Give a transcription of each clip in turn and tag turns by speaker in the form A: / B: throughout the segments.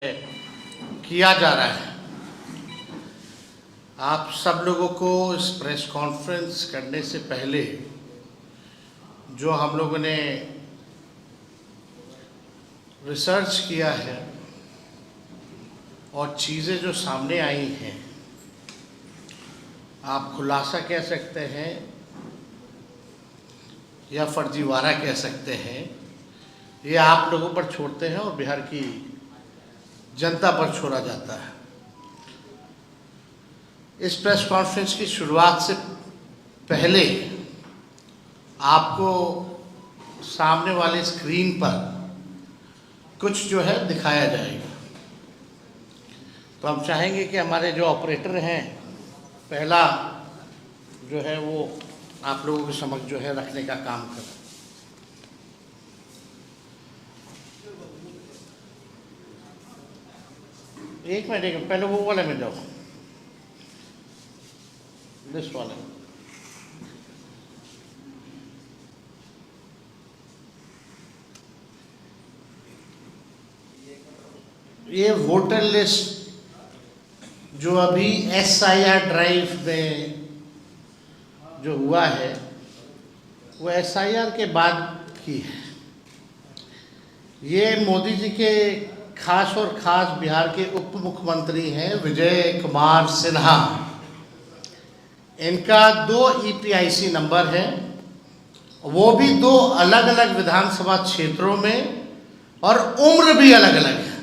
A: किया जा रहा है। आप सब लोगों को इस प्रेस कॉन्फ्रेंस करने से पहले जो हम लोगों ने रिसर्च किया है और चीज़ें जो सामने आई हैं, आप खुलासा कह सकते हैं या फर्जीवाड़ा कह सकते हैं, ये आप लोगों पर छोड़ते हैं और बिहार की जनता पर छोड़ा जाता है। इस प्रेस कॉन्फ्रेंस की शुरुआत से पहले आपको सामने वाले स्क्रीन पर कुछ जो है दिखाया जाएगा। तो हम चाहेंगे कि हमारे जो ऑपरेटर हैं, पहला जो है वो आप लोगों के समक्ष जो है रखने का काम करें। एक मिनट पहले वो वाले में जाओ, लिस्ट वाले। ये वोटर लिस्ट जो अभी SIR ड्राइव में जो हुआ है वो SIR के बाद की है। ये मोदी जी के खास और खास बिहार के उप मुख्यमंत्री हैं विजय कुमार सिन्हा। इनका 2 EPIC नंबर है, वो भी 2 अलग अलग विधानसभा क्षेत्रों में, और उम्र भी अलग अलग है,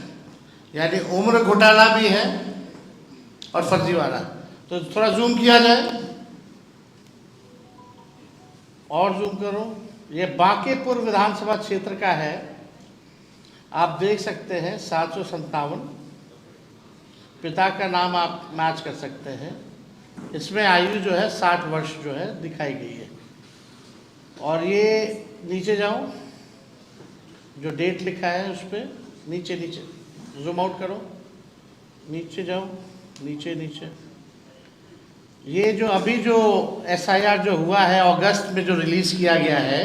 A: यानी उम्र घोटाला भी है और फर्जीवाड़ा। तो थोड़ा जूम किया जाए, और जूम करो। ये बांकेपुर विधानसभा क्षेत्र का है, आप देख सकते हैं 757। पिता का नाम आप मैच कर सकते हैं। इसमें आयु जो है 60 वर्ष जो है दिखाई गई है। और ये नीचे जाओ, जो डेट लिखा है उस पर नीचे जूम आउट करो, नीचे जाओ, नीचे। ये जो अभी जो SIR जो हुआ है अगस्त में जो रिलीज किया गया है,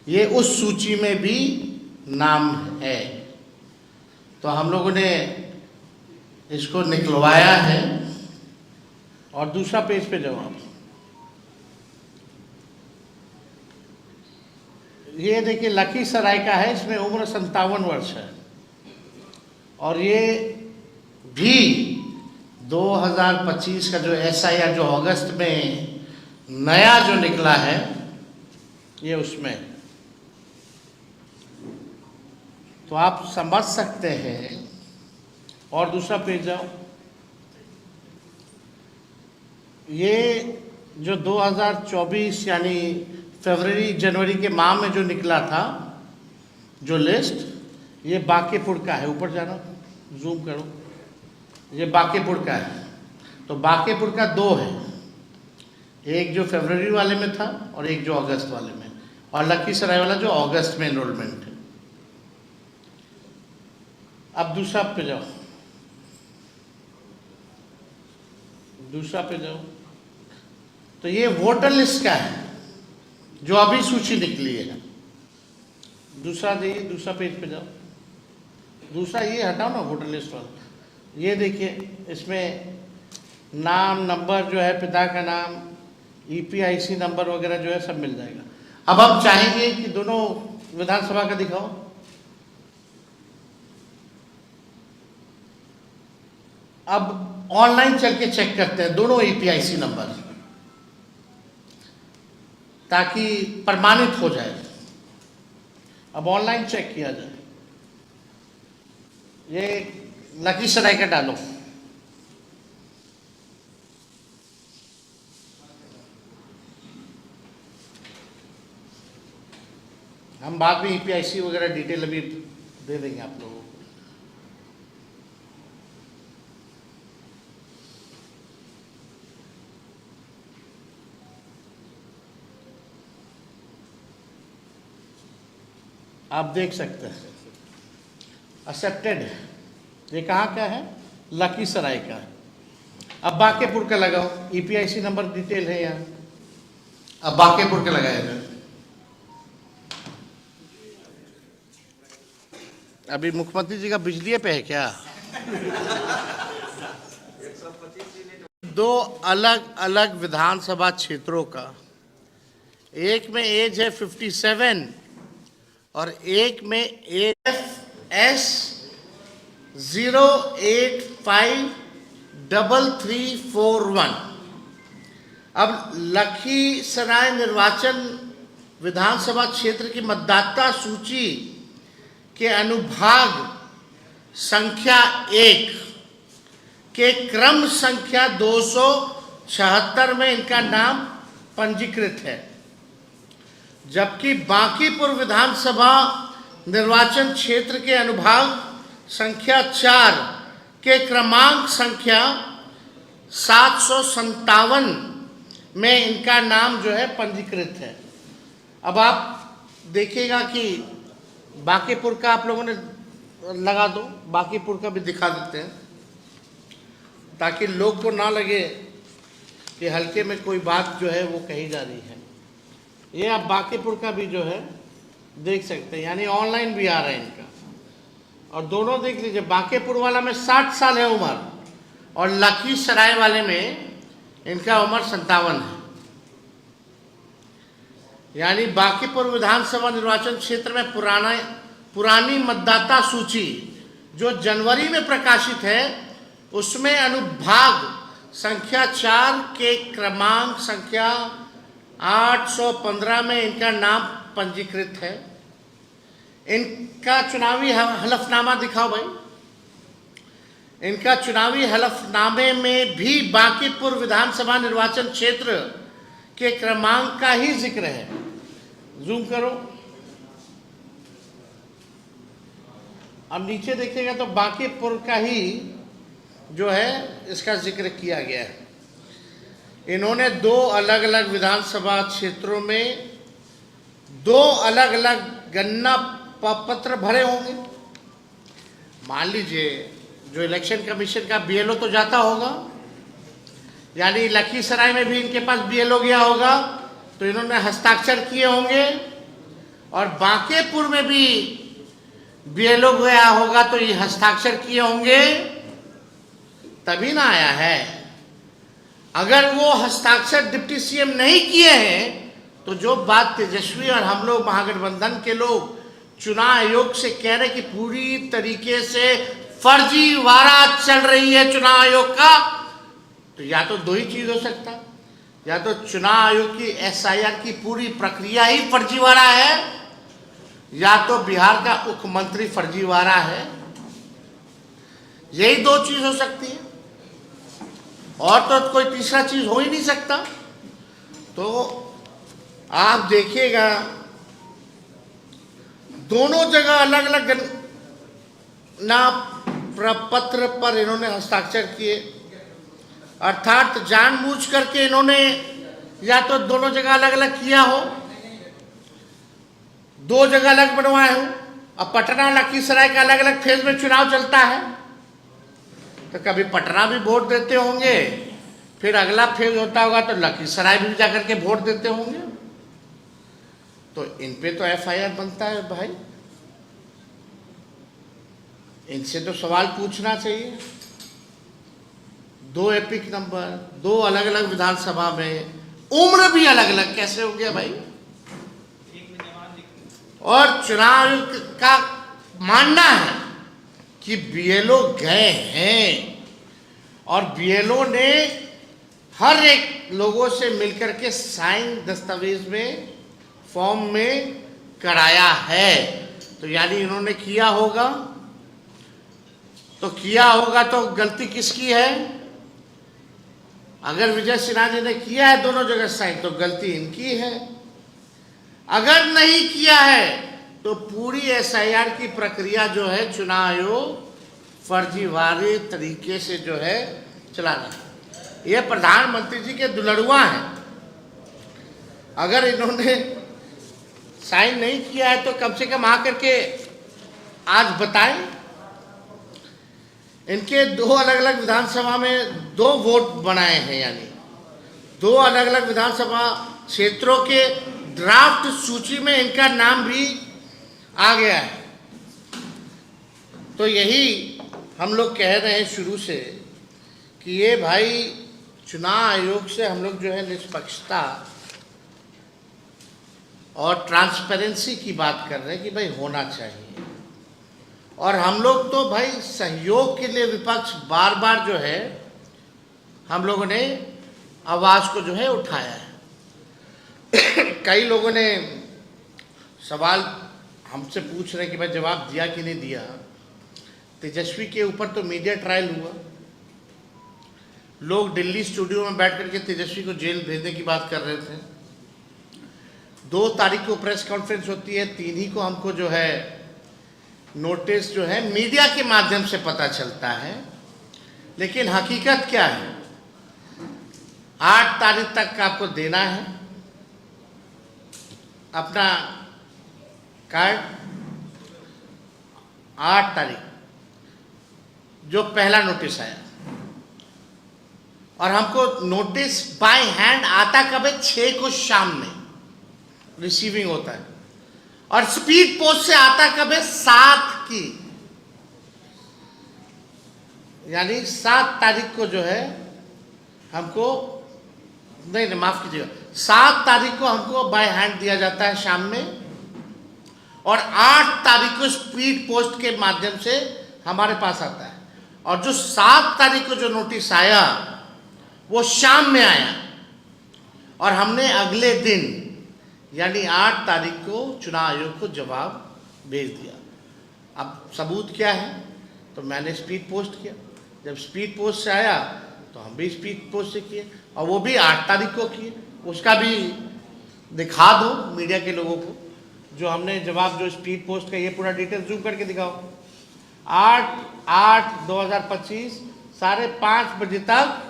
A: ये उस सूची में भी नाम है। तो हम लोगों ने इसको निकलवाया है। और दूसरा पेज पे जाओ आप। ये देखिए लखीसराय का है, इसमें उम्र 57 वर्ष है। और ये भी 2025 का जो SIR जो अगस्त में नया जो निकला है, ये उसमें। तो आप समझ सकते हैं। और दूसरा पेज जाओ। ये जो 2024 यानी फरवरी जनवरी के माह में जो निकला था जो लिस्ट, ये बांकेपुर का है। ऊपर जाना, जूम करो, ये बांकेपुर का है। तो बांकेपुर का 2 है, एक जो फरवरी वाले में था और एक जो अगस्त वाले में, और लखीसराय वाला जो अगस्त में एनरोलमेंट है। अब दूसरा पे जाओ, दूसरा पे जाओ। तो ये वोटर लिस्ट का है जो अभी सूची निकली है। दूसरा देखिए, दूसरा पेज पे जाओ। दूसरा ये हटाओ ना, वोटर लिस्ट वाला। ये देखिए, इसमें नाम, नंबर जो है, पिता का नाम, EPIC नंबर वगैरह जो है सब मिल जाएगा। अब हम चाहेंगे कि दोनों विधानसभा का दिखाओ। अब ऑनलाइन चल के चेक करते हैं दोनों EPIC नंबर, ताकि प्रमाणित हो जाए। अब ऑनलाइन चेक किया जाए। ये लखीसराय का डालो। हम बाद में EPIC वगैरह डिटेल अभी दे देंगे आप लोगों को। आप देख सकते हैं एक्सेप्टेड है। ये कहाँ का है? लखीसराय का है। अब बांकेपुर का लगाओ, EPIC नंबर डिटेल है यहाँ। अब बांकेपुर का लगाया जाए। अभी मुख्यमंत्री जी का बिजली पे है क्या? दो अलग अलग विधानसभा क्षेत्रों का, एक में एज है 57 और एक में एस 0853341। अब लखीसराय निर्वाचन विधानसभा क्षेत्र की मतदाता सूची के अनुभाग संख्या 1 के क्रम संख्या 276 में इनका नाम पंजीकृत है, जबकि बांकीपुर विधानसभा निर्वाचन क्षेत्र के अनुभाग संख्या 4 के क्रमांक संख्या 757 में इनका नाम जो है पंजीकृत है। अब आप देखिएगा कि बांकीपुर का आप लोगों ने लगा दो, बांकीपुर का भी दिखा देते हैं ताकि लोग को ना लगे कि हल्के में कोई बात जो है वो कही जा रही है। ये आप बांकीपुर का भी जो है देख सकते हैं, यानी ऑनलाइन भी आ रहा है इनका। और दोनों देख लीजिए, बांकीपुर वाला में 60 साल है उम्र और लखीसराय वाले में इनका उम्र 57 है। यानी बांकीपुर विधानसभा निर्वाचन क्षेत्र में पुरानी मतदाता सूची जो जनवरी में प्रकाशित है उसमें अनुभाग संख्या 4 के क्रमांक संख्या 815 में इनका नाम पंजीकृत है। इनका चुनावी हलफनामा दिखाओ भाई। इनका चुनावी हलफनामे में भी बांकीपुर विधानसभा निर्वाचन क्षेत्र के क्रमांक का ही जिक्र है। जूम करो, अब नीचे देखिएगा तो बांकीपुर का ही जो है इसका जिक्र किया गया है। इन्होंने दो अलग अलग विधानसभा क्षेत्रों में दो अलग अलग गणना पत्र भरे होंगे। मान लीजिए जो इलेक्शन कमीशन का बीएलओ तो जाता होगा, यानी लखीसराय में भी इनके पास बीएलओ गया होगा तो इन्होंने हस्ताक्षर किए होंगे, और बांकीपुर में भी बीएलओ गया होगा तो ये हस्ताक्षर किए होंगे, तभी ना आया है। अगर वो हस्ताक्षर डिप्टी सीएम नहीं किए हैं तो जो बात तेजस्वी और हम लोग महागठबंधन के लोग चुनाव आयोग से कह रहे कि पूरी तरीके से फर्जीवाड़ा चल रही है चुनाव आयोग का, तो या तो दो ही चीज हो सकता, या तो चुनाव आयोग की एसआईआर की पूरी प्रक्रिया ही फर्जीवाड़ा है, या तो बिहार का मुख्यमंत्री फर्जीवाड़ा है। यही दो चीज हो सकती है, और तो कोई तीसरा चीज हो ही नहीं सकता। तो आप देखिएगा दोनों जगह अलग अलग ना प्रपत्र पर इन्होंने हस्ताक्षर किए, अर्थात जानबूझ करके इन्होंने या तो दोनों जगह अलग अलग किया हो, दो जगह अलग बनवाए हो। अब पटना लखीसराय का अलग अलग फेज में चुनाव चलता है, तो कभी पटना भी वोट देते होंगे, फिर अगला फेज होता होगा तो लखीसराय भी जाकर के वोट देते होंगे। तो इन पे तो एफआईआर बनता है भाई, इनसे तो सवाल पूछना चाहिए। दो एपिक नंबर, दो अलग अलग विधानसभा में, उम्र भी अलग अलग कैसे हो गया भाई? और चुनाव आयोग का मानना है कि बीएलओ गए हैं और बीएलओ ने हर एक लोगों से मिलकर के साइन दस्तावेज में फॉर्म में कराया है। तो यानी इन्होंने किया होगा, तो किया होगा तो गलती किसकी है? अगर विजय सिन्हा जी ने किया है दोनों जगह साइन तो गलती इनकी है, अगर नहीं किया है तो पूरी एसआईआर की प्रक्रिया जो है चुनाव आयोग फर्जीवाड़े तरीके से जो है चला रहा है। ये प्रधानमंत्री जी के दुलड़ुआ हैं, अगर इन्होंने साइन नहीं किया है तो कम से कम आकर के आज बताएं। इनके दो अलग अलग विधानसभा में दो वोट बनाए हैं, यानी दो अलग अलग विधानसभा क्षेत्रों के ड्राफ्ट सूची में इनका नाम भी आ गया है। तो यही हम लोग कह रहे हैं शुरू से कि ये भाई चुनाव आयोग से हम लोग जो है निष्पक्षता और ट्रांसपेरेंसी की बात कर रहे हैं कि भाई होना चाहिए। और हम लोग तो भाई सहयोग के लिए विपक्ष बार बार जो है हम लोगों ने आवाज़ को जो है उठाया है। कई लोगों ने सवाल हमसे पूछ रहे हैं कि भाई जवाब दिया कि नहीं दिया। तेजस्वी के ऊपर तो मीडिया ट्रायल हुआ, लोग दिल्ली स्टूडियो में बैठ करके तेजस्वी को जेल भेजने की बात कर रहे थे। 2 तारीख को प्रेस कॉन्फ्रेंस होती है, 3 ही को हमको जो है नोटिस जो है मीडिया के माध्यम से पता चलता है। लेकिन हकीकत क्या है, 8 तारीख तक का आपको देना है अपना कार्ड। 8 तारीख जो पहला नोटिस आया, और हमको नोटिस बाय हैंड आता कब है, 6 को शाम में रिसीविंग होता है, और स्पीड पोस्ट से आता कब है, 7 की, यानी 7 तारीख को जो है हमको, नहीं माफ कीजिएगा, 7 तारीख को हमको बाय हैंड दिया जाता है शाम में, और 8 तारीख को स्पीड पोस्ट के माध्यम से हमारे पास आता है। और जो 7 तारीख को जो नोटिस आया वो शाम में आया, और हमने अगले दिन यानी 8 तारीख को चुनाव आयोग को जवाब भेज दिया। अब सबूत क्या है, तो मैंने स्पीड पोस्ट किया। जब स्पीड पोस्ट से आया तो हम भी स्पीड पोस्ट से किए, और वो भी 8 तारीख को किए। उसका भी दिखा दो मीडिया के लोगों को, जो हमने जवाब जो स्पीड पोस्ट का, ये पूरा डिटेल जूम करके दिखाओ। 8/8/2025 5:30 बजे तक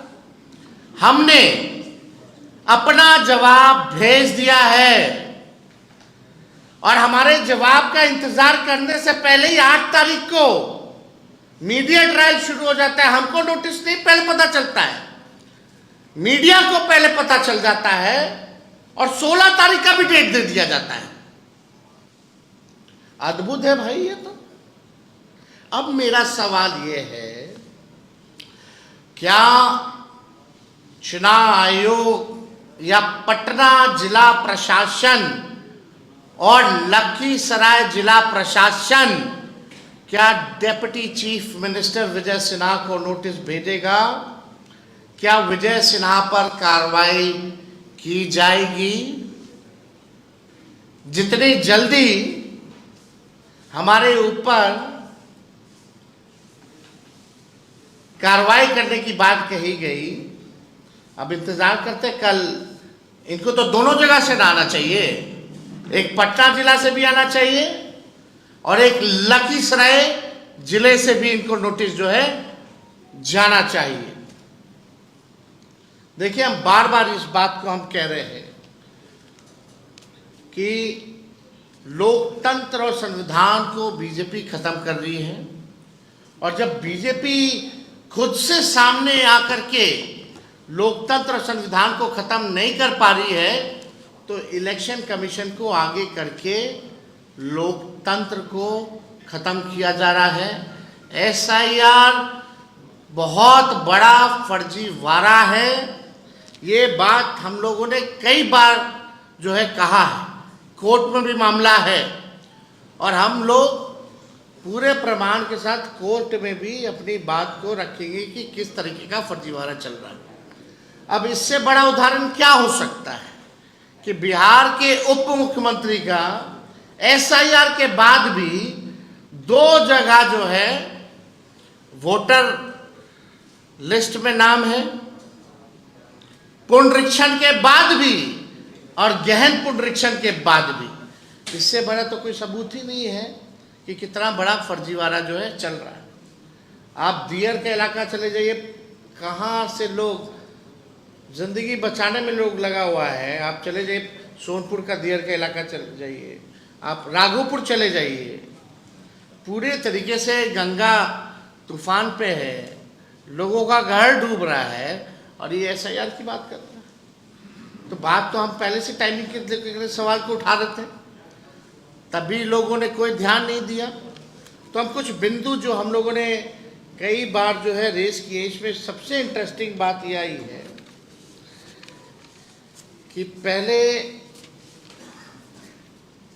A: हमने अपना जवाब भेज दिया है, और हमारे जवाब का इंतजार करने से पहले ही 8 तारीख को मीडिया ट्रायल शुरू हो जाता है। हमको नोटिस नहीं पहले पता चलता है, मीडिया को पहले पता चल जाता है, और 16 तारीख का भी डेट दे दिया जाता है। अद्भुत है भाई ये तो। अब मेरा सवाल ये है, क्या चुनाव आयोग या पटना जिला प्रशासन और लखीसराय जिला प्रशासन क्या deputy chief minister Vijay Sinha को नोटिस भेजेगा? क्या विजय सिन्हा पर कार्रवाई की जाएगी? जितनी जल्दी हमारे ऊपर कार्रवाई करने की बात कही गई, अब इंतजार करते। कल इनको तो दोनों जगह से आना चाहिए, एक पटना जिला से भी आना चाहिए और एक लखीसराय जिले से भी इनको नोटिस जो है जाना चाहिए। देखिए, हम बार बार इस बात को हम कह रहे हैं कि लोकतंत्र और संविधान को बीजेपी खत्म कर रही है, और जब बीजेपी खुद से सामने आकर के लोकतंत्र और संविधान को खत्म नहीं कर पा रही है, तो इलेक्शन कमीशन को आगे करके लोकतंत्र को खत्म किया जा रहा है। एसआईआर बहुत बड़ा फर्जीवाड़ा है। ये बात हम लोगों ने कई बार जो है कहा है, कोर्ट में भी मामला है, और हम लोग पूरे प्रमाण के साथ कोर्ट में भी अपनी बात को रखेंगे कि किस तरीके का फर्जीवाड़ा चल रहा है। अब इससे बड़ा उदाहरण क्या हो सकता है कि बिहार के उप मुख्यमंत्री का एसआईआर के बाद भी 2 जगह जो है वोटर लिस्ट में नाम है, पुनरीक्षण के बाद भी और गहन पुनरीक्षण के बाद भी। इससे बड़ा तो कोई सबूत ही नहीं है कि कितना बड़ा फर्जीवाड़ा जो है चल रहा है। आप दियर का इलाका चले जाइए, कहाँ से लोग जिंदगी बचाने में लोग लगा हुआ है। आप चले जाइए सोनपुर का दियर का इलाका चले जाइए, आप राघोपुर चले जाइए, पूरे तरीके से गंगा तूफान पे है, लोगों का घर डूब रहा है, और ये एसआईआर की बात कर रहे हैं। तो बात तो हम पहले से टाइमिंग के सवाल को उठा रहे थे, तभी लोगों ने कोई ध्यान नहीं दिया। तो हम कुछ बिंदु जो हम लोगों ने कई बार जो है रेस किए, इसमें सबसे इंटरेस्टिंग बात यह आई है कि पहले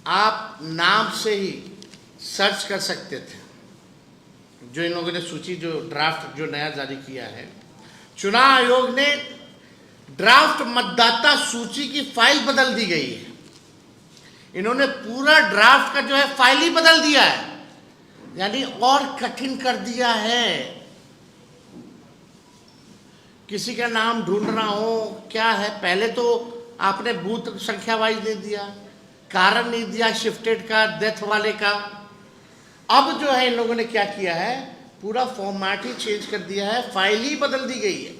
A: आप नाम से ही सर्च कर सकते थे। जो इन लोगों ने सूची जो ड्राफ्ट जो नया जारी किया है, चुनाव आयोग ने ड्राफ्ट मतदाता सूची की फाइल बदल दी गई है। इन्होंने पूरा ड्राफ्ट का जो है फाइल ही बदल दिया है, यानी और कठिन कर दिया है। किसी का नाम ढूंढना हो क्या है, पहले तो आपने बूथ संख्या वाइज दे दिया, कारण नहीं दिया शिफ्टेड का, डेथ वाले का। अब जो है इन लोगों ने क्या किया है, पूरा फॉर्मेट ही चेंज कर दिया है, फाइल ही बदल दी गई है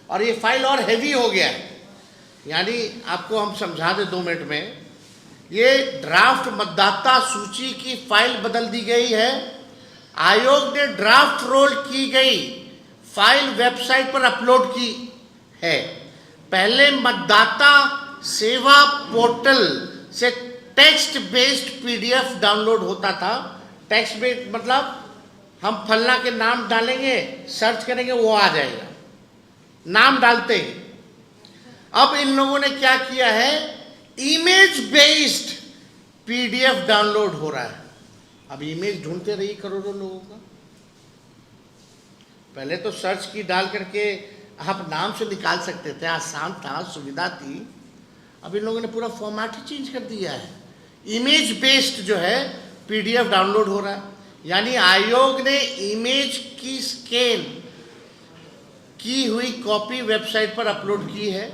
A: और ये फाइल और हैवी हो गया है। यानी आपको हम समझा दें 2 मिनट में, ये ड्राफ्ट मतदाता सूची की फाइल बदल दी गई है। आयोग ने ड्राफ्ट रोल की गई फाइल वेबसाइट पर अपलोड की है। पहले मतदाता सेवा पोर्टल से टेक्स्ट बेस्ड पीडीएफ डाउनलोड होता था। टेक्स्ट बेस्ड मतलब हम फलना के नाम डालेंगे, सर्च करेंगे, वो आ जाएगा, नाम डालते ही। अब इन लोगों ने क्या किया है, इमेज बेस्ड पीडीएफ डाउनलोड हो रहा है। अब इमेज ढूंढते रही करोड़ों लोगों का। पहले तो सर्च की डाल करके आप नाम से निकाल सकते थे, आसान था, सुविधा थी। अब इन लोगों ने पूरा फॉर्मेट ही चेंज कर दिया है। इमेज बेस्ड जो है पीडीएफ डाउनलोड हो रहा है, यानी आयोग ने इमेज की स्कैन की हुई कॉपी वेबसाइट पर अपलोड की है।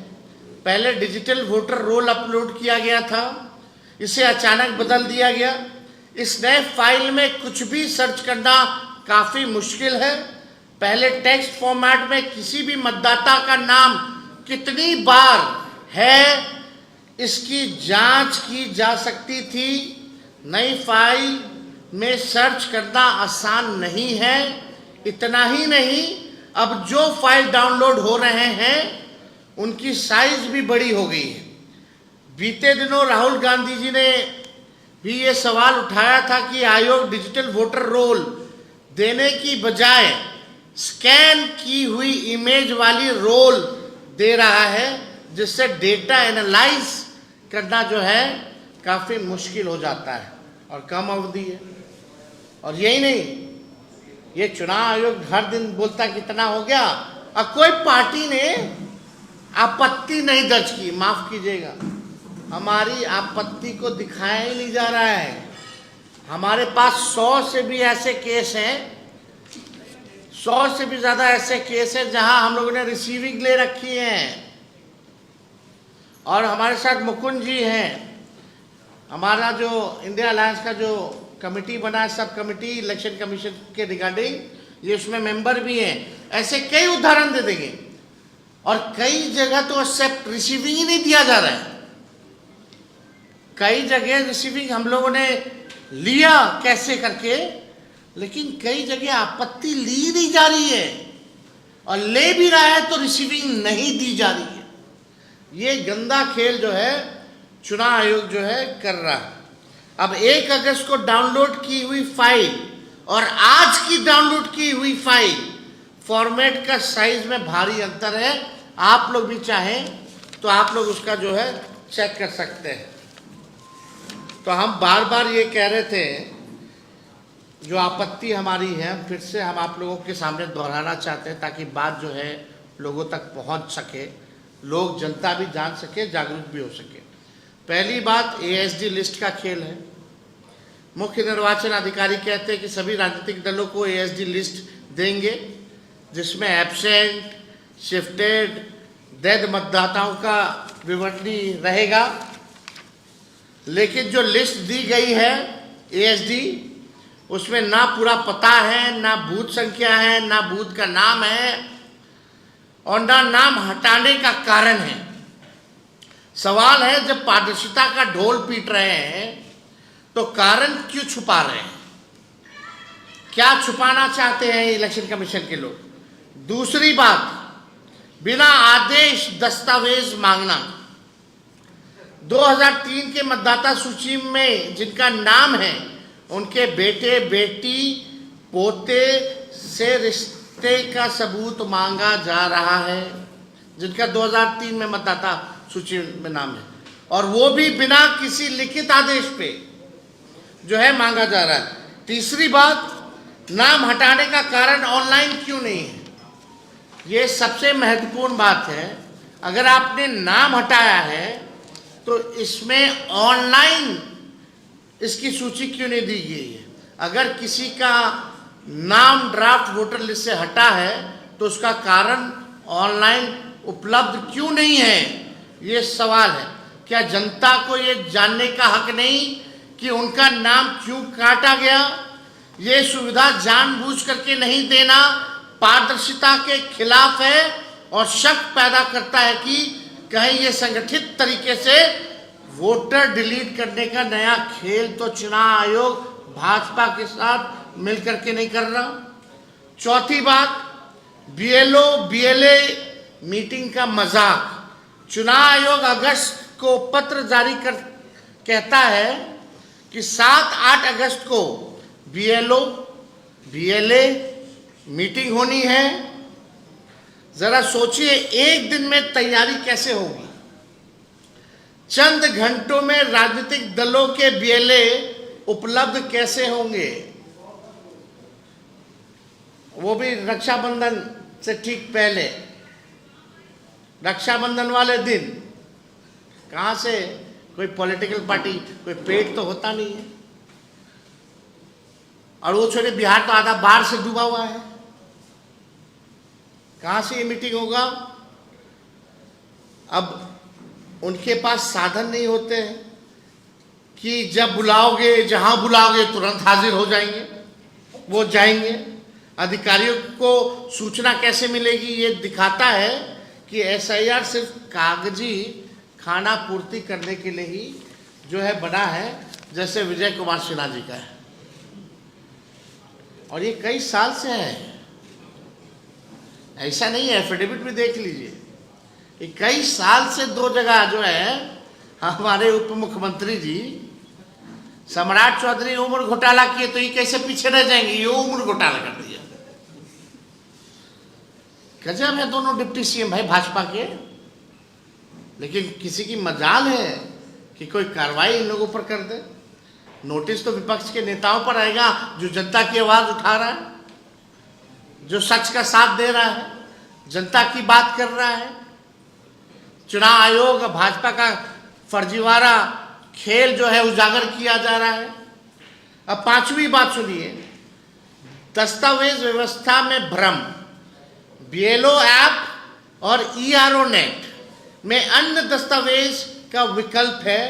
A: पहले डिजिटल वोटर रोल अपलोड किया गया था, इसे अचानक बदल दिया गया। इस नए फाइल में कुछ भी सर्च करना काफ़ी मुश्किल है। पहले टेक्स्ट फॉर्मेट में किसी भी मतदाता का नाम कितनी बार है इसकी जांच की जा सकती थी। नई फाइल में सर्च करना आसान नहीं है। इतना ही नहीं, अब जो फाइल डाउनलोड हो रहे हैं उनकी साइज भी बड़ी हो गई है। बीते दिनों राहुल गांधी जी ने भी ये सवाल उठाया था कि आयोग डिजिटल वोटर रोल देने की बजाय स्कैन की हुई इमेज वाली रोल दे रहा है, जिससे डेटा एनालाइज करना जो है काफ़ी मुश्किल हो जाता है और कम अवधि है। और यही नहीं, ये चुनाव आयोग हर दिन बोलता कितना हो गया, और कोई पार्टी ने आपत्ति नहीं दर्ज की। माफ कीजिएगा, हमारी आपत्ति को दिखाया ही नहीं जा रहा है। हमारे पास 100 से भी ऐसे केस हैं, 100 से भी ज़्यादा ऐसे केस हैं जहां हम लोगों ने रिसीविंग ले रखी है। और हमारे साथ मुकुंद जी हैं, हमारा जो इंडिया अलायंस का जो कमेटी बना है, सब कमेटी इलेक्शन कमीशन के रिगार्डिंग, ये उसमें मेंबर भी हैं। ऐसे कई उदाहरण दे देंगे। और कई जगह तो एक्सेप्ट रिसीविंग ही नहीं दिया जा रहा है। कई जगह रिसीविंग हम लोगों ने लिया कैसे करके, लेकिन कई जगह आपत्ति ली नहीं जा रही है, और ले भी रहा है तो रिसीविंग नहीं दी जा रही है। ये गंदा खेल जो है चुनाव आयोग जो है कर रहा है। अब 1 अगस्त को डाउनलोड की हुई फाइल और आज की डाउनलोड की हुई फाइल, फॉर्मेट का साइज में भारी अंतर है। आप लोग भी चाहें तो आप लोग उसका जो है चेक कर सकते हैं। तो हम बार बार ये कह रहे थे, जो आपत्ति हमारी है फिर से हम आप लोगों के सामने दोहराना चाहते हैं, ताकि बात जो है लोगों तक पहुंच सके, लोग जनता भी जान सके, जागरूक भी हो सके। पहली बात, एएसडी लिस्ट का खेल है। मुख्य निर्वाचन अधिकारी कहते हैं कि सभी राजनीतिक दलों को एएसडी लिस्ट देंगे, जिसमें एब्सेंट, शिफ्टेड, डेड मतदाताओं का विवरणी रहेगा। लेकिन जो लिस्ट दी गई है एएसडी, उसमें ना पूरा पता है, ना बूथ संख्या है, ना बूथ का नाम है, और ना नाम हटाने का कारण है। सवाल है, जब पारदर्शिता का ढोल पीट रहे हैं तो कारण क्यों छुपा रहे हैं? क्या छुपाना चाहते हैं इलेक्शन कमीशन के लोग? दूसरी बात, बिना आदेश दस्तावेज मांगना। 2003 के मतदाता सूची में जिनका नाम है, उनके बेटे बेटी पोते से रिश्ते का सबूत मांगा जा रहा है, जिनका 2003 में मतदाता सूची में नाम है, और वो भी बिना किसी लिखित आदेश पे जो है मांगा जा रहा है। तीसरी बात, नाम हटाने का कारण ऑनलाइन क्यों नहीं है? ये सबसे महत्वपूर्ण बात है। अगर आपने नाम हटाया है तो इसमें ऑनलाइन इसकी सूची क्यों नहीं दी गई है? अगर किसी का नाम ड्राफ्ट वोटर लिस्ट से हटा है तो उसका कारण ऑनलाइन उपलब्ध क्यों नहीं है, ये सवाल है। क्या जनता को ये जानने का हक नहीं कि उनका नाम क्यों काटा गया? ये सुविधा जानबूझ करके नहीं देना पारदर्शिता के खिलाफ है और शक पैदा करता है कि कहीं ये संगठित तरीके से वोटर डिलीट करने का नया खेल तो चुनाव आयोग भाजपा के साथ मिलकर के नहीं कर रहा। चौथी बात, बीएलओ बीएलए मीटिंग का मजाक। चुनाव आयोग अगस्त को पत्र जारी कर कहता है कि 7-8 अगस्त को बीएलओ बीएलए मीटिंग होनी है। जरा सोचिए, एक दिन में तैयारी कैसे होगी? चंद घंटों में राजनीतिक दलों के बीएलए उपलब्ध कैसे होंगे? वो भी रक्षाबंधन से ठीक पहले, रक्षाबंधन वाले दिन। कहां से? कोई पॉलिटिकल पार्टी, कोई पेट तो होता नहीं है। और वो छोटे, बिहार तो आधा बाढ़ से डूबा हुआ है, कहां से ये मीटिंग होगा? अब उनके पास साधन नहीं होते हैं कि जब बुलाओगे, जहां बुलाओगे तुरंत हाजिर हो जाएंगे, वो जाएंगे। अधिकारियों को सूचना कैसे मिलेगी? ये दिखाता है कि एसआईआर सिर्फ कागजी खाना पूर्ति करने के लिए ही जो है बना है, जैसे विजय कुमार सिन्हा जी का है। और ये कई साल से है, ऐसा नहीं है। एफिडेविट भी देख लीजिए, ये कई साल से 2 जगह जो है हमारे उप मुख्यमंत्री जी सम्राट चौधरी उम्र घोटाला किए, तो ये कैसे पीछे रह जाएंगे? ये उम्र घोटाला कर दिया। गजब है दोनों डिप्टी सीएम भाई भाजपा के। लेकिन किसी की मजाल है कि कोई कार्रवाई इन लोगों पर कर दे। नोटिस तो विपक्ष के नेताओं पर आएगा जो जनता की आवाज उठा रहा है, जो सच का साथ दे रहा है, जनता की बात कर रहा है। चुनाव आयोग भाजपा का फर्जीवाड़ा खेल जो है उजागर किया जा रहा है। अब 5वीं बात सुनिए, दस्तावेज व्यवस्था में भ्रम। बीएलओ ऐप और ईआरओ नेट में अन्य दस्तावेज का विकल्प है,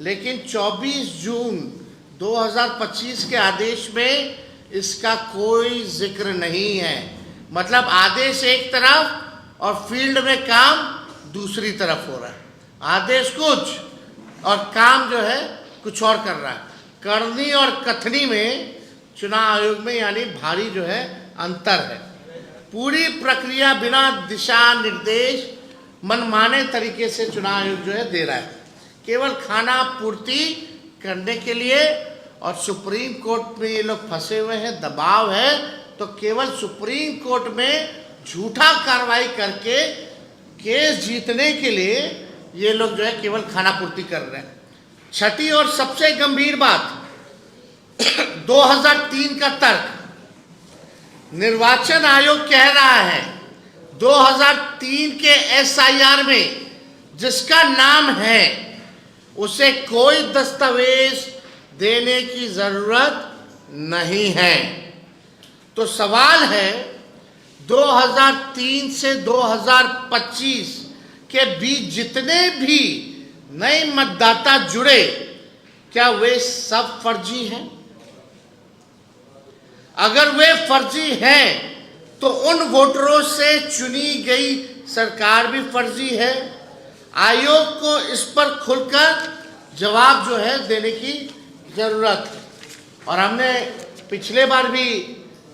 A: लेकिन 24 जून 2025 के आदेश में इसका कोई जिक्र नहीं है। मतलब आदेश एक तरफ और फील्ड में काम दूसरी तरफ हो रहा है। आदेश कुछ और काम जो है कुछ और कर रहा है। करनी और कथनी में चुनाव आयोग में यानी भारी जो है अंतर है। पूरी प्रक्रिया बिना दिशा निर्देश मनमाने तरीके से चुनाव आयोग जो है दे रहा है, केवल खाना पूर्ति करने के लिए। और सुप्रीम कोर्ट में ये लोग फंसे हुए हैं, दबाव है, तो केवल सुप्रीम कोर्ट में झूठा कार्रवाई करके केस जीतने के लिए ये लोग जो है केवल खाना पूर्ति कर रहे हैं। छठी और सबसे गंभीर बात, 2003 का तर्क। निर्वाचन आयोग कह रहा है 2003 के एसआईआर में जिसका नाम है उसे कोई दस्तावेज देने की जरूरत नहीं है। तो सवाल है 2003 से 2025 के बीच जितने भी नए मतदाता जुड़े, क्या वे सब फर्जी हैं? अगर वे फर्जी हैं तो उन वोटरों से चुनी गई सरकार भी फर्जी है। आयोग को इस पर खुलकर जवाब जो है देने की जरूरत है। और हमने पिछले बार भी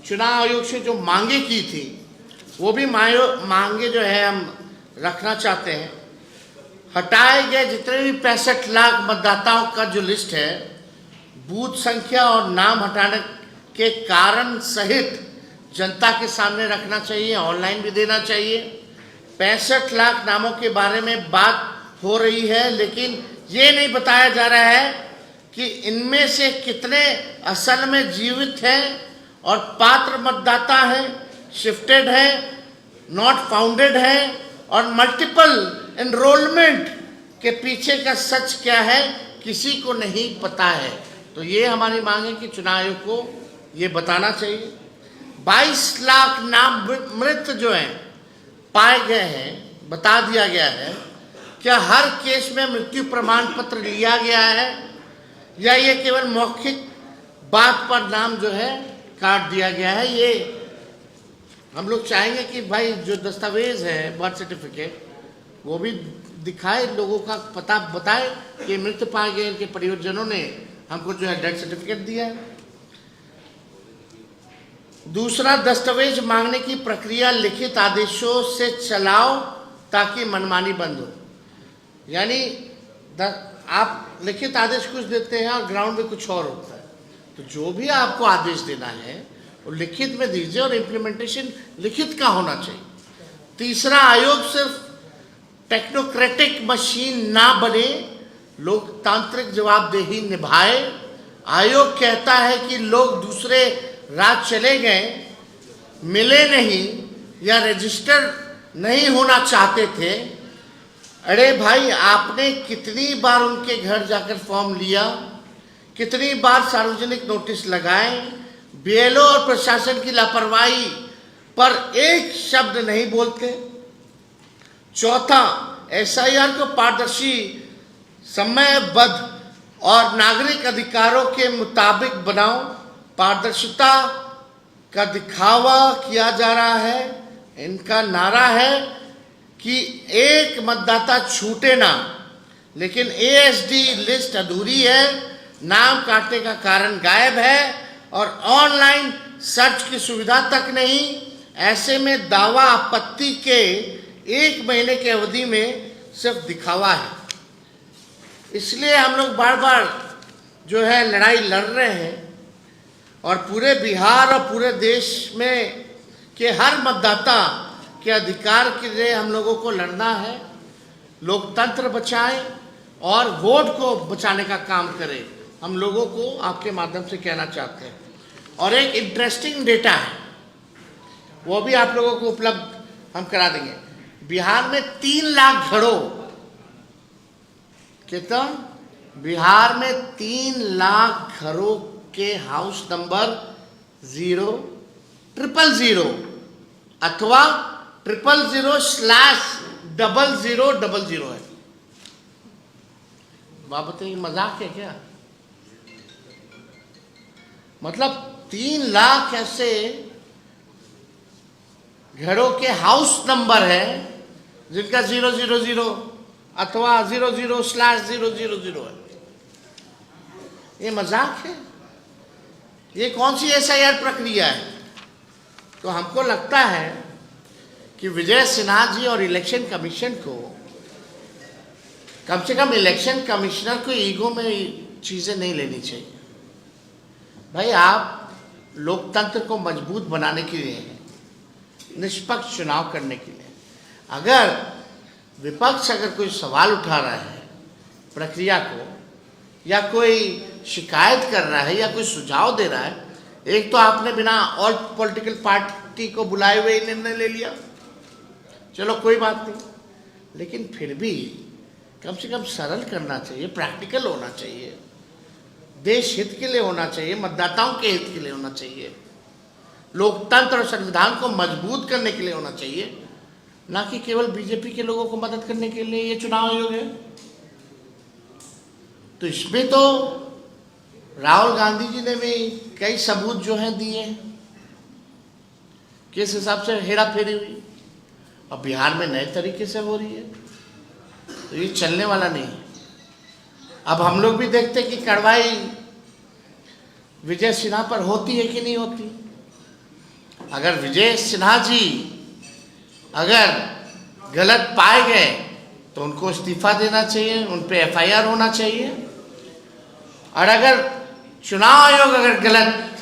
A: चुनाव आयोग से जो मांगे की थी, वो भी मांगे जो है हम रखना चाहते हैं। हटाए गए जितने भी 65 लाख मतदाताओं का जो लिस्ट है, बूथ संख्या और नाम हटाने के कारण सहित जनता के सामने रखना चाहिए, ऑनलाइन भी देना चाहिए। 65 लाख नामों के बारे में बात हो रही है, लेकिन ये नहीं बताया जा रहा है कि इनमें से कितने असल में जीवित हैं और पात्र मतदाता हैं, शिफ्टेड हैं, नॉट फाउंडेड हैं, और मल्टीपल एनरोलमेंट के पीछे का सच क्या है किसी को नहीं पता है। तो ये हमारी मांग है कि चुनाव आयोग को ये बताना चाहिए। 22 लाख नाम मृत जो हैं पाए गए हैं, बता दिया गया है। क्या हर केस में मृत्यु प्रमाण पत्र लिया गया है या ये केवल मौखिक बात पर नाम जो है काट दिया गया है? ये हम लोग चाहेंगे कि भाई जो दस्तावेज है बर्थ सर्टिफिकेट वो भी दिखाए, लोगों का पता बताए कि मृत पाए गए इनके परिवारजनों ने हमको जो है डेथ सर्टिफिकेट दिया है। दूसरा, दस्तावेज मांगने की प्रक्रिया लिखित आदेशों से चलाओ ताकि मनमानी बंद हो। यानी आप लिखित आदेश कुछ देते हैं और ग्राउंड में कुछ और होता है, तो जो भी आपको आदेश देना है वो लिखित में दीजिए और इम्प्लीमेंटेशन लिखित का होना चाहिए। तीसरा, आयोग सिर्फ टेक्नोक्रेटिक मशीन ना बने, लोकतांत्रिक जवाबदेही निभाए। आयोग कहता है कि लोग दूसरे राज्य चले गए, मिले नहीं या रजिस्टर नहीं होना चाहते थे। अरे भाई, आपने कितनी बार उनके घर जाकर फॉर्म लिया, कितनी बार सार्वजनिक नोटिस लगाए, बीएलओ और प्रशासन की लापरवाही पर एक शब्द नहीं बोलते। चौथा, एसआईआर को पारदर्शी, समयबद्ध और नागरिक अधिकारों के मुताबिक बनाओ। पारदर्शिता का दिखावा किया जा रहा है। इनका नारा है कि एक मतदाता छूटे ना, लेकिन एएसडी लिस्ट अधूरी है, नाम काटने का कारण गायब है और ऑनलाइन सर्च की सुविधा तक नहीं। ऐसे में दावा आपत्ति के 1 महीने की अवधि में सिर्फ दिखावा है। इसलिए हम लोग बार बार जो है लड़ाई लड़ रहे हैं और पूरे बिहार और पूरे देश में के हर मतदाता के अधिकार के लिए हम लोगों को लड़ना है। लोकतंत्र बचाएं और वोट को बचाने का काम करें, हम लोगों को आपके माध्यम से कहना चाहते हैं। और एक इंटरेस्टिंग डेटा है, वो भी आप लोगों को उपलब्ध हम करा देंगे। बिहार में 3 लाख घरों, कितना? बिहार में 3 लाख घरों के हाउस नंबर 00000 अथवा 000/0000 है। बात बताइए, मजाक है क्या? मतलब 3 लाख ऐसे घरों के हाउस नंबर है जिनका 000 अथवा 00/000 है। ये मजाक है? ये कौन सी एसआईआर प्रक्रिया है? तो हमको लगता है कि विजय सिन्हा जी और इलेक्शन कमीशन को, कम से कम इलेक्शन कमिश्नर को ईगो में चीज़ें नहीं लेनी चाहिए। भाई, आप लोकतंत्र को मजबूत बनाने के लिए हैं, निष्पक्ष चुनाव करने के लिए। अगर विपक्ष अगर कोई सवाल उठा रहा है प्रक्रिया को, या कोई शिकायत कर रहा है या कोई सुझाव दे रहा है, एक तो आपने बिना ऑल पॉलिटिकल पार्टी को बुलाए हुए निर्णय ले लिया, चलो कोई बात नहीं, लेकिन फिर भी कम से कम सरल करना चाहिए, प्रैक्टिकल होना चाहिए, देश हित के लिए होना चाहिए, मतदाताओं के हित के लिए होना चाहिए, लोकतंत्र और संविधान को मजबूत करने के लिए होना चाहिए, ना कि केवल बीजेपी के लोगों को मदद करने के लिए ये चुनाव आयोग है। तो इसमें तो राहुल गांधी जी ने भी कई सबूत जो हैं दिए, किस हिसाब से हेरा फेरी हुई, और बिहार में नए तरीके से हो रही है, तो ये चलने वाला नहीं है। अब हम लोग भी देखते कि कार्रवाई विजय सिन्हा पर होती है कि नहीं होती। अगर विजय सिन्हा जी अगर गलत पाए गए तो उनको इस्तीफा देना चाहिए, उन पे एफआईआर होना चाहिए। और अगर चुनाव आयोग अगर गलत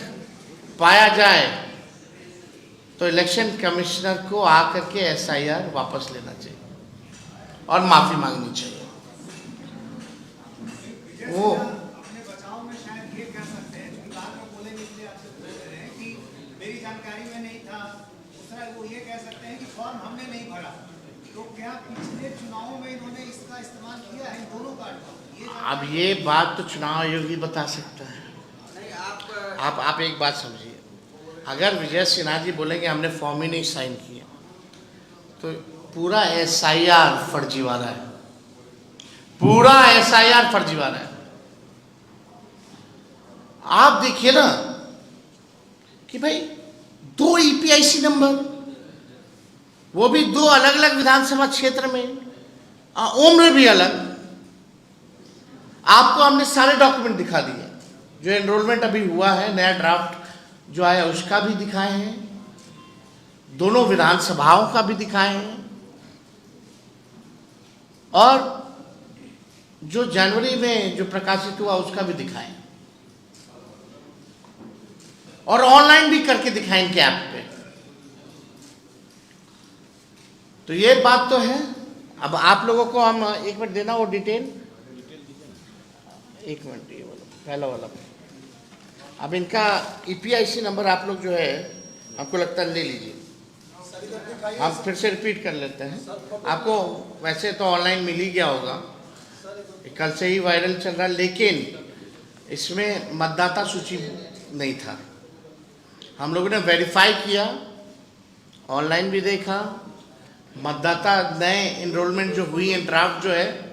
A: पाया जाए तो इलेक्शन कमिश्नर को आकर के एसआईआर वापस लेना चाहिए और माफी मांगनी चाहिए। वो
B: अपने बचाव में शायद ये कह सकते हैं कि बाद में बोले इसलिए आपसे पूछ रहे हैं कि मेरी जानकारी में नहीं था। दूसरा वो ये कह सकते हैं कि फॉर्म हमने नहीं भरा, तो क्या पिछले चुनावों में इन्होंने इसका इस्तेमाल किया है इन दोनों कार्ड का?
A: अब ये बात तो चुनाव आयोग ही बता सकता है। आप एक बात समझिए, अगर विजय सिन्हा जी बोलेंगे हमने फॉर्म ही नहीं साइन किया तो पूरा एसआईआर फर्जीवाड़ा है, पूरा एसआईआर फर्जीवाड़ा है। आप देखिए ना कि भाई 2 ईपीआईसी नंबर, वो भी 2 अलग अलग विधानसभा क्षेत्र में, उम्र भी अलग। आपको हमने सारे डॉक्यूमेंट दिखा दिए, जो एनरोलमेंट अभी हुआ है, नया ड्राफ्ट जो आया उसका भी दिखाए हैं, दोनों विधानसभाओं का भी दिखाए हैं, और जो जनवरी में जो प्रकाशित हुआ उसका भी दिखाएं, और ऑनलाइन भी करके दिखाएं इनके ऐप पे। तो ये बात तो है। अब आप लोगों को हम एक मिनट देना वो डिटेल, एक मिनट, ये वाला पहला वाला। अब इनका ईपीआईसी नंबर आप लोग जो है हमको लगता है ले लीजिए, हम फिर से रिपीट कर लेते हैं। आपको वैसे तो ऑनलाइन मिल ही गया होगा, कल से ही वायरल चल रहा है, लेकिन इसमें मतदाता सूची नहीं था। हम लोगों ने वेरीफाई किया, ऑनलाइन भी देखा, मतदाता नए इनरोलमेंट जो हुई है, ड्राफ्ट जो है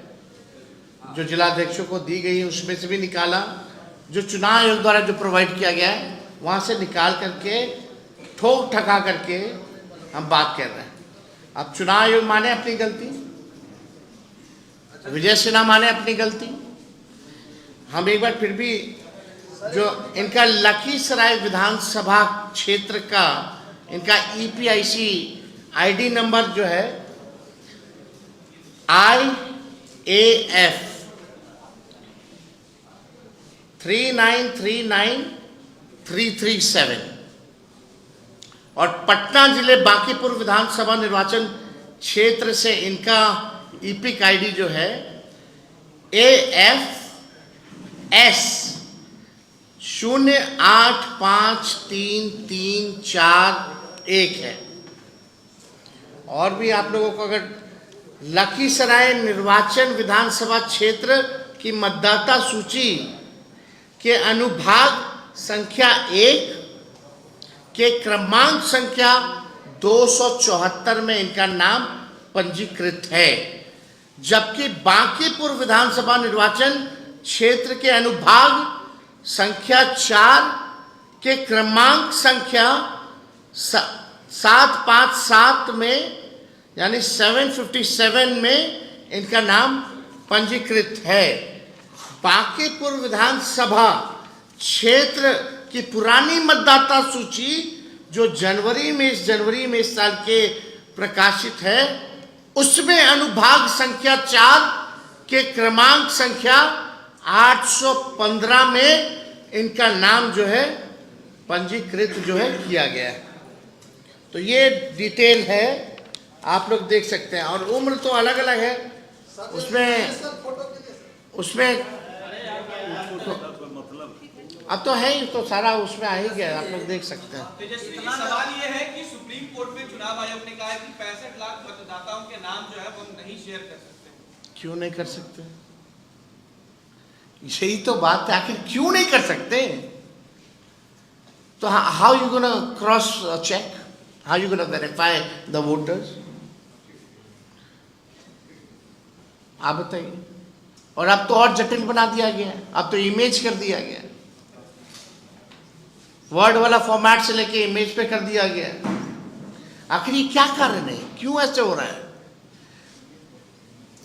A: जो जिलाध्यक्षों को दी गई है उसमें से भी निकाला, जो चुनाव आयोग द्वारा जो प्रोवाइड किया गया है वहाँ से निकाल करके ठोक ठका करके हम बात कर रहे हैं। अब चुनाव आयोग माने अपनी गलती, विजय सिन्हा माने अपनी गलती। हम एक बार फिर भी जो इनका लखीसराय विधानसभा क्षेत्र का इनका ईपीआईसी आईडी नंबर जो है IAF 3939337 और पटना जिले बांकीपुर विधानसभा निर्वाचन क्षेत्र से इनका ईपिक आईडी जो है AFS 08533341 है। और भी आप लोगों को अगर लखीसराय निर्वाचन विधानसभा क्षेत्र की मतदाता सूची के अनुभाग संख्या 1 के क्रमांक संख्या 274 में इनका नाम पंजीकृत है, जबकि बांकीपुर विधानसभा निर्वाचन क्षेत्र के अनुभाग संख्या 4 के क्रमांक संख्या 757 में यानी 757 में इनका नाम पंजीकृत है। बांकीपुर विधानसभा क्षेत्र की पुरानी मतदाता सूची जो जनवरी में इस साल के प्रकाशित है, उसमें अनुभाग संख्या 4 के क्रमांक संख्या 815 में इनका नाम जो है पंजीकृत जो है किया गया है। तो ये डिटेल है, आप लोग देख सकते हैं। और उम्र तो अलग अलग है, उसमें अब तो है ही, तो सारा उसमें आ ही गया, आप लोग देख सकते हैं।
C: सवाल ये है कि सुप्रीम कोर्ट में चुनाव आयोग ने कहा है कि 65 लाख मतदाताओं के नाम जो है वो नहीं शेयर कर सकते।
A: क्यों नहीं कर सकते? यही तो बात है, आखिर क्यों नहीं कर सकते? तो how you gonna cross check, how you gonna verify the voters? आप बताइए। और अब तो और जटिल बना दिया गया है, अब तो इमेज कर दिया गया है, वर्ड वाला फॉर्मेट से लेके इमेज पे कर दिया गया है। आखिर ये क्या कारण है, क्यों ऐसे हो रहा है?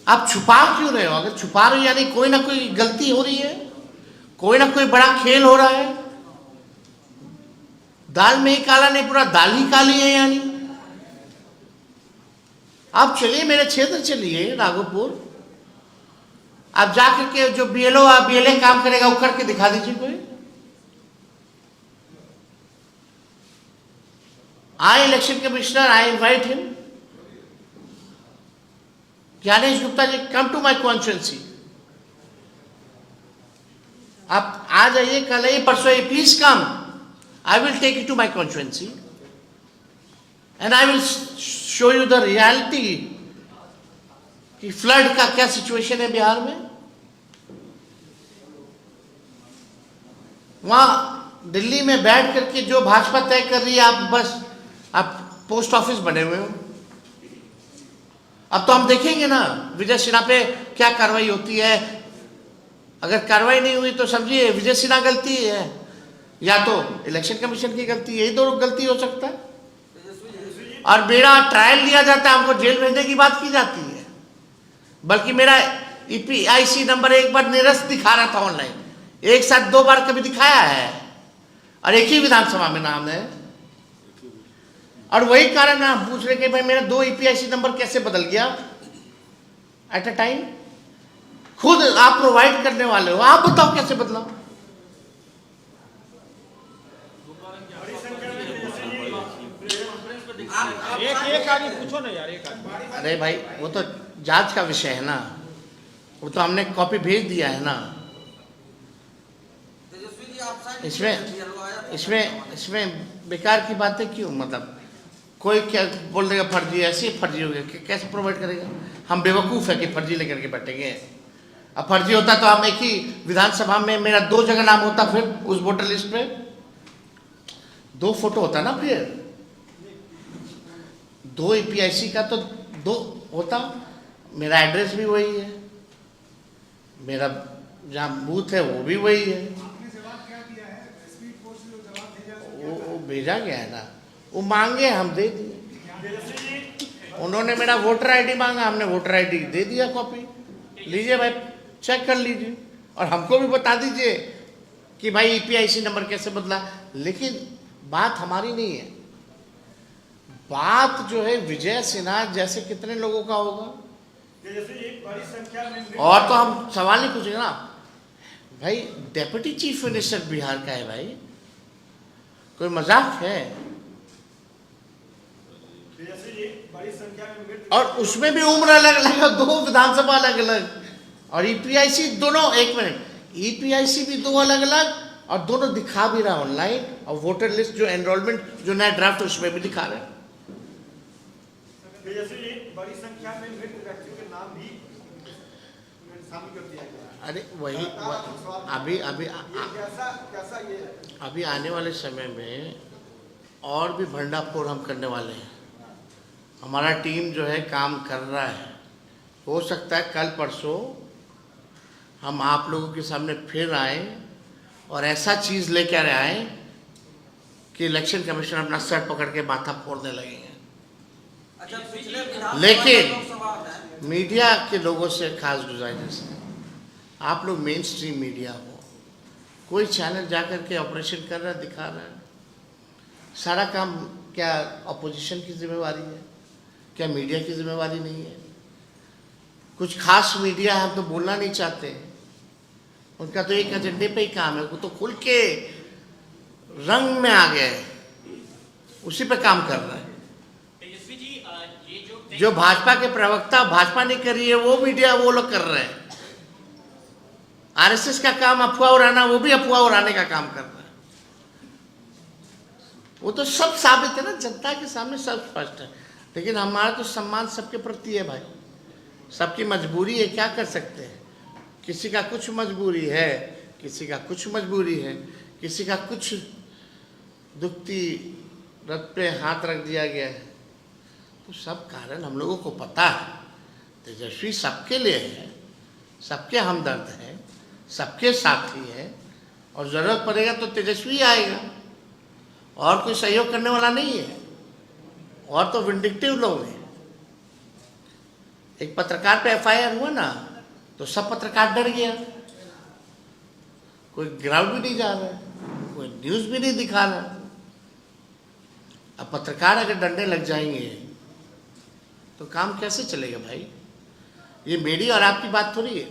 A: आप छुपा क्यों रहे हो? अगर छुपा रहे हो यानी कोई ना कोई गलती हो रही है, कोई ना कोई बड़ा खेल हो रहा है। दाल में ही काला नहीं, पूरा दाल ही काली है यानी। आप चलिए मेरे क्षेत्र चलिए राघोपुर, आप जाकर के जो बीएलओ बीएलए काम करेगा वो करके दिखा दीजिए कोई। I, election commissioner, I invite him. Gyanesh Gupta ji, come to my constituency. आप आ जाइए, कल आइए, परसों आइए, please come. I will take you to my constituency. And I will show you the reality कि फ्लड का क्या सिचुएशन है बिहार में. वहां दिल्ली में बैठ करके जो भाजपा तय कर रही है, आप पोस्ट ऑफिस बने हुए हो. अब तो हम देखेंगे ना विजय सिन्हा पे क्या कार्रवाई होती है. अगर कार्रवाई नहीं हुई तो समझिए विजय सिन्हा गलती है या तो इलेक्शन कमीशन की गलती है. यही दो गलती हो सकता है. और मेरा ट्रायल लिया जाता है, हमको जेल भेजने की बात की जाती है. बल्कि मेरा EPIC नंबर एक बार निरस्त दिखा रहा था ऑनलाइन, एक साथ 2 बार कभी दिखाया है, और एक ही विधानसभा में नाम है. और वही कारण आप पूछ रहे कि भाई मेरा 2 EPIC नंबर कैसे बदल गया एट अ टाइम. खुद आप प्रोवाइड करने वाले हो, आप बताओ कैसे बदला.
C: एक आगे पूछो ना यार, एक आगे.
A: अरे भाई वो तो जांच का विषय है ना, वो तो हमने कॉपी भेज दिया है ना. इसमें बेकार की बातें क्यों. मतलब कोई क्या बोल देगा फर्जी, ऐसे ही फर्जी हो गया, कैसे प्रोवाइड करेगा. हम बेवकूफ़ है कि फर्जी लेकर के बैठेंगे. अब फर्जी होता तो हम एक ही विधानसभा में मेरा 2 जगह नाम होता, फिर उस वोटर लिस्ट में 2 फोटो होता ना, फिर 2 EPIC का तो 2 होता. मेरा एड्रेस भी वही है, मेरा जहाँ बूथ है वो भी वही है. वो भेजा गया है ना, वो मांगे हम दे दिए. उन्होंने मेरा वोटर ID मांगा, हमने वोटर ID दे दिया कॉपी. लीजिए भाई, चेक कर लीजिए, और हमको भी बता दीजिए कि भाई EPIC नंबर कैसे बदला. लेकिन बात हमारी नहीं है, बात जो है विजय सिन्हा जैसे कितने लोगों का होगा.
B: बड़ी संख्या में
A: और तो हम सवाल नहीं पूछेंगे ना भाई. डेप्यूटी चीफ मिनिस्टर बिहार का है भाई, कोई मजाक है.
B: बड़ी संख्या में
A: और उसमें भी उम्र अलग अलग, 2 विधानसभा अलग अलग, और EPIC दोनों. 1 मिनट, EPIC भी 2 अलग अलग, और दोनों दिखा भी रहा ऑनलाइन. और वोटर लिस्ट जो एनरोलमेंट जो नया ड्राफ्ट उसमें भी दिखा रहे हैं.
B: बड़ी संख्या में मृत व्यक्तियों के नाम भी शामिल कर दिया गया.
A: अरे वही अभी आने वाले समय में और भी भंडाफोड़ हम करने वाले हैं. हमारा टीम जो है काम कर रहा है. हो सकता है कल परसों हम आप लोगों के सामने फिर आए और ऐसा चीज़ लेकर आए कि इलेक्शन कमीशन अपना सर पकड़ के माथा फोड़ने लगेंगे. लेकिन मीडिया के लोगों से खास गुजारिश है, आप लोग मेन स्ट्रीम मीडिया हो. कोई चैनल जाकर के ऑपरेशन कर रहा है, दिखा रहा है. सारा काम क्या अपोजिशन की जिम्मेवारी है, क्या मीडिया की जिम्मेवारी नहीं है. कुछ खास मीडिया हम तो बोलना नहीं चाहते, उनका तो एक एजेंडे पे ही काम है. वो तो खुल के रंग में आ गए, उसी पे काम कर रहा है. जो भाजपा के प्रवक्ता भाजपा नहीं कर रही है, वो मीडिया वो लोग कर रहे हैं. RSS का काम अफवाह उड़ाना, वो भी अफवाह उड़ाने का काम कर रहा है. वो तो सब साबित है ना, जनता के सामने सब स्पष्ट है. लेकिन हमारा तो सम्मान सबके प्रति है भाई. सबकी मजबूरी है, क्या कर सकते हैं. किसी का कुछ मजबूरी है, किसी का कुछ मजबूरी है, किसी का कुछ दुखती रथ पे हाथ रख दिया गया है. तो सब कारण हम लोगों को पता है. तेजस्वी सबके लिए है, सबके हमदर्द है, सबके साथी है, और ज़रूरत पड़ेगा तो तेजस्वी आएगा. और कोई सहयोग करने वाला नहीं है. और तो विंडिक्टिव लोग हैं. एक पत्रकार पे FIR हुआ ना, तो सब पत्रकार डर गया. कोई ग्राउंड भी नहीं जा रहा है, कोई न्यूज़ भी नहीं दिखा रहा. अब पत्रकार अगर डंडे लग जाएंगे तो काम कैसे चलेगा भाई. ये मेरी और आपकी बात थोड़ी है.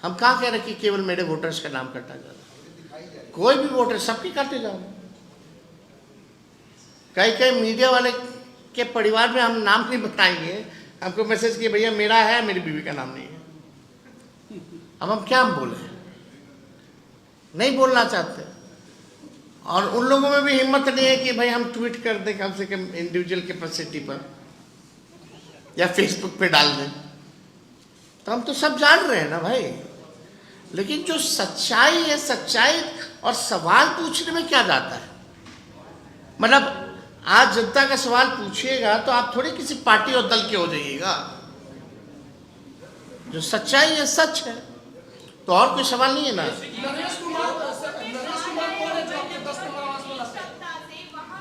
A: हम कहाँ कह रहे कि केवल मेरे वोटर्स का नाम कटा जा रहा है. कोई भी वोटर सबकी काटे जा रहे हैं. कई कई मीडिया वाले के परिवार में हम नाम नहीं बताएंगे, हमको मैसेज किए भैया मेरा है, मेरी बीवी का नाम नहीं है। अब हम क्या बोले, नहीं बोलना चाहते। और उन लोगों में भी हिम्मत नहीं है कि भाई हम ट्वीट कर दें कम से कम इंडिविजुअल कैपेसिटी पर या फेसबुक पे डाल दें। तो हम तो सब जान रहे हैं ना भाई, लेकिन जो सच्चाई है, सच्चाई और सवाल पूछने में क्या जाता है। मतलब आज जनता का सवाल पूछिएगा तो आप थोड़ी किसी पार्टी और दल के हो जाइएगा। जो सच्चाई है सच है, तो और कोई सवाल नहीं है ना।
D: नरेश कुमार कौन है जो आपके 10 नंबर आवास में लगते हैं?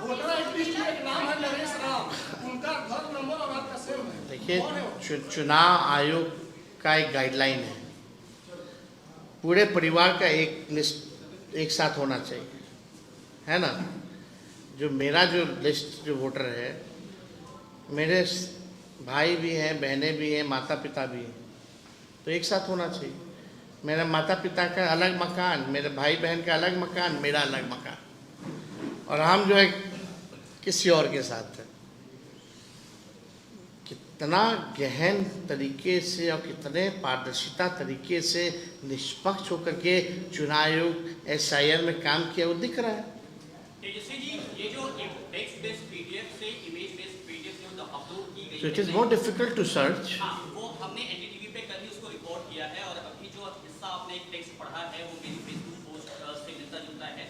D: वोटर आईडी लिस्ट में एक नाम है नरेश राम, उनका घर नंबर और आपका सेम है।
A: देखिए, चुनाव आयोग का एक गाइडलाइन है, पूरे परिवार का एक लिस्ट एक साथ होना चाहिए, है ना। जो मेरा जो लिस्ट जो वोटर है, मेरे भाई भी हैं, बहनें भी हैं, माता पिता भी हैं, तो एक साथ होना चाहिए। मेरे माता पिता का अलग मकान, मेरे भाई बहन का अलग मकान, मेरा अलग मकान, और हम जो है किसी और के साथ है। कितना गहन तरीके से और कितने पारदर्शिता तरीके से निष्पक्ष होकर के चुनाव आयोग SIR में काम किया, वो दिख रहा है।
C: तेजस्वी जी, ये जो टेक्स्ट बेस्ड पीडीएफ से इमेज बेस्ड पीडीएफ जो अपलोड की गई
A: So it is more difficult to search.
C: हाँ, वो हमने NDTV पे कल ही उसको रिकॉर्ड किया है, और अभी जो हिस्सा आपने एक टेक्स्ट पढ़ा है वो मेरी फेसबुक पोस्ट से मिलता जुलता है।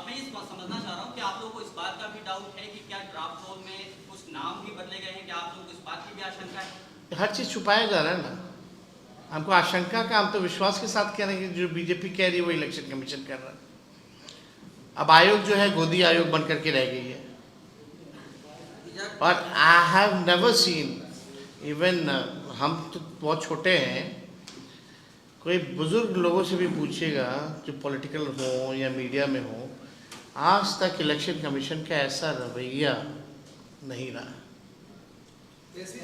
C: मैं इस बात समझना चाह रहा हूँ कि आप लोगों को इस बात का भी डाउट है कि क्या ड्राफ्ट रोल में कुछ नाम भी बदले गए हैं, क्या आप लोगों को इस बात की भी आशंका है?
A: हर चीज़ छुपाया जा रहा है ना। हमको आशंका का, हम तो विश्वास के साथ कह रहे हैं कि जो बीजेपी कह रही है वो इलेक्शन कमीशन कर रहा है। अब आयोग जो है गोदी आयोग बन करके रह गई है। और I have never seen, even हम तो बहुत छोटे हैं, कोई बुजुर्ग लोगों से भी पूछिएगा जो पॉलिटिकल हो या मीडिया में हो, आज तक इलेक्शन कमीशन का ऐसा रवैया नहीं रहा।
E: जैसे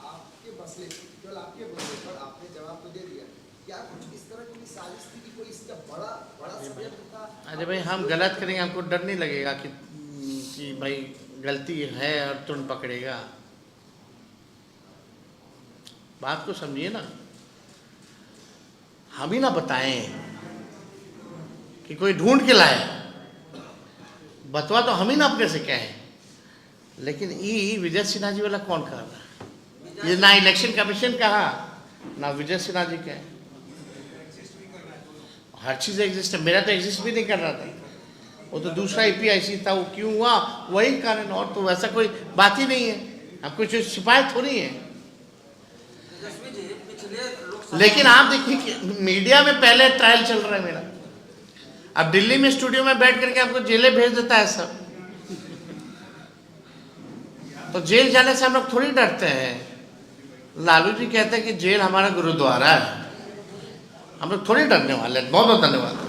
E: आपके मसले केवल आपके मसले पर आपने जवाब तो दे दिया, क्या कुछ इस तरह की साजिश थी कि कोई इसका बड़ा षड्यंत्र था?
A: अरे भाई, हम गलत करेंगे, हमको डर नहीं लगेगा कि भाई गलती है और तुरंत पकड़ेगा। बात को समझिए ना, हम ही ना बताएं कि कोई ढूंढ के लाए, बतवा तो हम ही ना अपने से कहें। लेकिन ये विजय सिन्हा जी वाला कौन कर रहा है? ये ना इलेक्शन कमीशन कहा, ना विजय सिन्हा जी कहे। हर चीज़ एग्जिस्ट है, मेरा तो एग्जिस्ट भी नहीं कर रहा था, वो तो दूसरा APIC था, वो क्यों हुआ वही कारण, और तो वैसा कोई बात ही नहीं है। हम कुछ शिकायत थोड़ी है। लेकिन आप देखिए कि मीडिया में पहले ट्रायल चल रहा है मेरा, अब दिल्ली में स्टूडियो में बैठ करके आपको जेलें भेज देता है सब। तो जेल जाने से हम लोग थोड़ी डरते हैं। लालू जी कहते हैं कि जेल हमारा गुरुद्वारा है, हम लोग थोड़ी डरने वाले हैं। बहुत बहुत धन्यवाद।